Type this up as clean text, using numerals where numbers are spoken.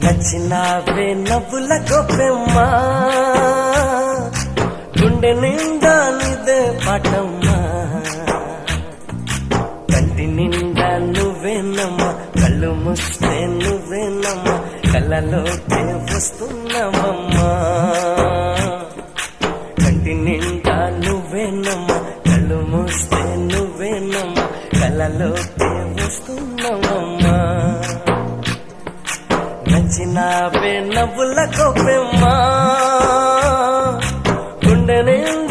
నచ్చినావే నవ్వుల గొప్పెమ్మా గుండె నిండా నీదే పాటమ్మా కంటి నిండా నువ్వేనమ్మా కళ్ళు మూస్తే నువ్వేనమ్మా కళ్ళలోకే వస్తున్నావమ్మా కంటి నిండా నువ్వేనమ్మా కళ్ళు మూస్తే నువ్వేనమ్మా కళ్ళలోకే వస్తున్నావమ్మా నచ్చినావే నవ్వుల గొప్పెమ్మా గుండె నిండా